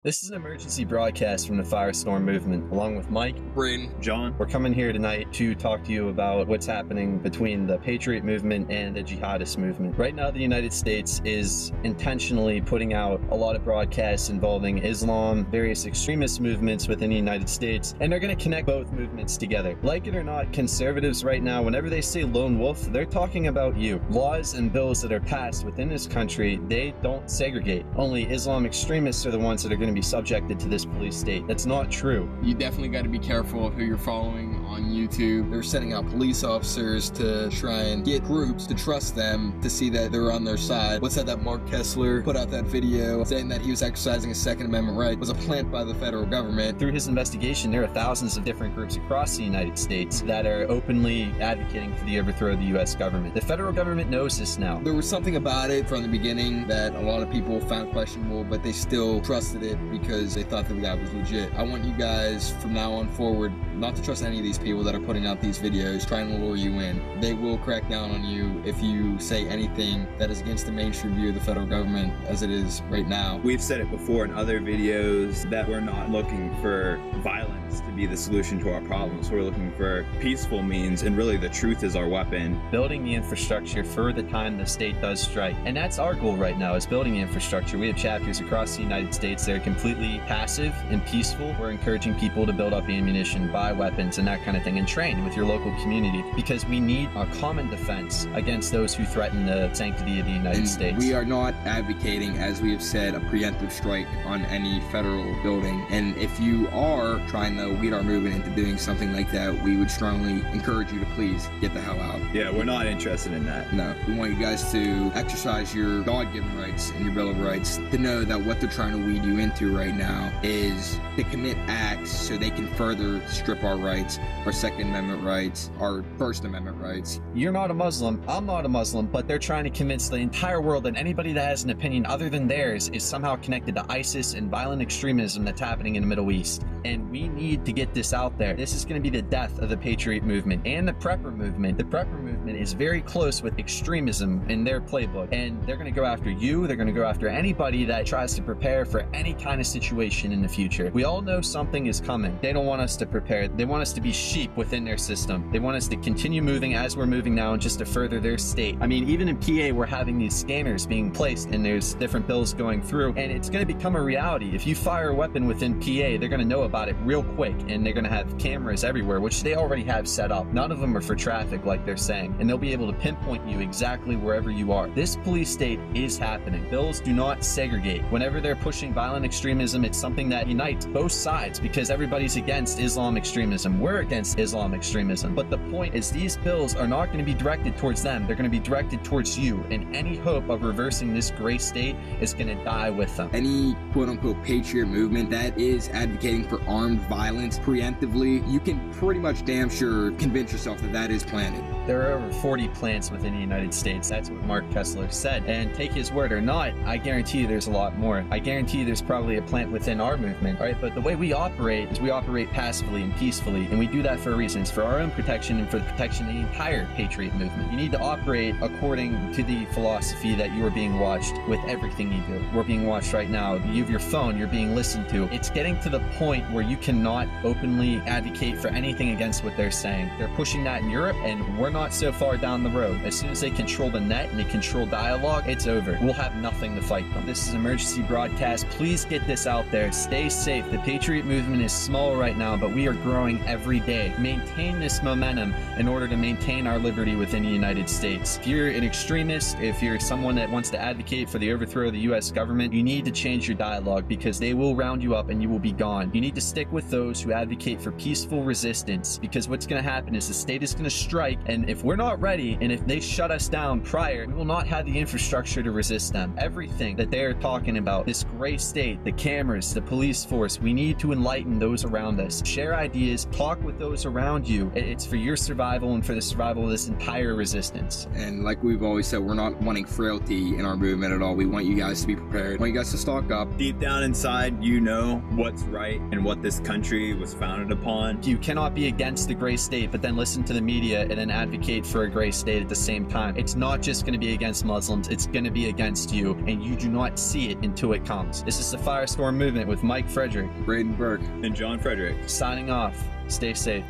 This is an emergency broadcast from the Firestorm movement, along with Mike, Braden, John. We're coming here tonight to talk to you about what's happening between the Patriot movement and the jihadist movement. Right now, the United States is intentionally putting out a lot of broadcasts involving Islam, various extremist movements within the United States, and they're going to connect both movements together. Like it or not, conservatives right now, whenever they say lone wolf, they're talking about you. Laws and bills that are passed within this country, they don't segregate. Only Islam extremists are the ones that are going to be subjected to this police state. That's not true. you definitely got to be careful of who you're following on YouTube. They're sending out police officers to try and get groups to trust them to see that they're on their side. What's that Mark Kessler put out that video saying that he was exercising his Second Amendment right was a plant by the federal government. Through his investigation, there are thousands of different groups across the United States that are openly advocating for the overthrow of the U.S. government. The federal government knows this now. There was something about it from the beginning that a lot of people found questionable, but they still trusted it because they thought that the guy was legit. I want you guys from now on forward not to trust any of these people that are putting out these videos trying to lure you in. They will crack down on you if you say anything that is against the mainstream view of the federal government as it is right now. We've said it before in other videos that we're not looking for violence to be the solution to our problems. We're looking for peaceful means, and really the truth is our weapon. Building the infrastructure for the time the state does strike. And that's our goal right now, is building the infrastructure. We have chapters across the United States that are completely passive and peaceful. We're encouraging people to build up ammunition, buy weapons, and that kind of thing, and train with your local community, because we need a common defense against those who threaten the sanctity of the United States. We are not advocating, as we have said, a preemptive strike on any federal building. And if you are trying to lead our movement into doing something like that, we would strongly encourage you to please get the hell out. Yeah, we're not interested in that. No, we want you guys to exercise your God-given rights and your Bill of Rights, to know that what they're trying to weed you into right now is to commit acts so they can further strip our rights, our Second Amendment rights, our First Amendment rights. You're not a Muslim, I'm not a Muslim, but they're trying to convince the entire world that anybody that has an opinion other than theirs is somehow connected to ISIS and violent extremism that's happening in the Middle East. And we need to get this out there. This is going to be the death of the Patriot movement and the Prepper movement. The Prepper movement is very close with extremism in their playbook, and they're going to go after you. They're going to go after anybody that tries to prepare for any kind of situation in the future. We all know something is coming. They don't want us to prepare. They want us to be sheep within their system. They want us to continue moving as we're moving now, and just to further their state. I mean, even in PA, we're having these scanners being placed, and there's different bills going through, and it's going to become a reality. If you fire a weapon within PA, they're going to know about it real quick, and they're going to have cameras everywhere, which they already have set up. None of them are for traffic, like they're saying, and they'll be able to pinpoint you exactly wherever you are. This police state is happening. Bills do not segregate. Whenever they're pushing violent extremism, it's something that unites both sides, because everybody's against Islam extremism. We're against Islam extremism. But the point is, these bills are not going to be directed towards them. They're going to be directed towards you, and any hope of reversing this gray state is going to die with them. Any quote-unquote patriot movement that is advocating for armed violence preemptively, you can pretty much damn sure convince yourself that that is planted. There are over 40 plants within the United States. That's what Mark Kessler said. And take his word or not, I guarantee you there's a lot more. I guarantee you there's probably a plant within our movement, right? But the way we operate is we operate passively and peacefully, and we do that for a reason. It's for our own protection and for the protection of the entire Patriot movement. You need to operate according to the philosophy that you are being watched with everything you do. We're being watched right now. You have your phone, you're being listened to. It's getting to the point where you cannot openly advocate for anything against what they're saying. They're pushing that in Europe, and we're not so far down the road. As soon as they control the net and they control dialogue, it's over. We'll have nothing to fight them. This is an emergency broadcast. Please get this out there. Stay safe. The Patriot movement is small right now, but we are growing every day. Maintain this momentum in order to maintain our liberty within the United States. If you're an extremist, if you're someone that wants to advocate for the overthrow of the U.S. government, you need to change your dialogue, because they will round you up and you will be gone. You need to stick with those who advocate for peaceful resistance, because what's going to happen is the state is going to strike, and if we're not ready, and if they shut us down prior, we will not have the infrastructure to resist them. Everything that they're talking about, this gray state, the cameras, the police force, we need to enlighten those around us. Share ideas, talk with those those around you. It's for your survival and for the survival of this entire resistance. And like we've always said, we're not wanting frailty in our movement at all. We want you guys to be prepared. We want you guys to stock up. Deep down inside, you know what's right and what this country was founded upon. You cannot be against the gray state, but then listen to the media and then advocate for a gray state at the same time. It's not just going to be against Muslims, it's going to be against you, and you do not see it until it comes. This is the Firestorm Movement with Mike Frederick, Braden Burke, And John Frederick. signing off. Stay safe.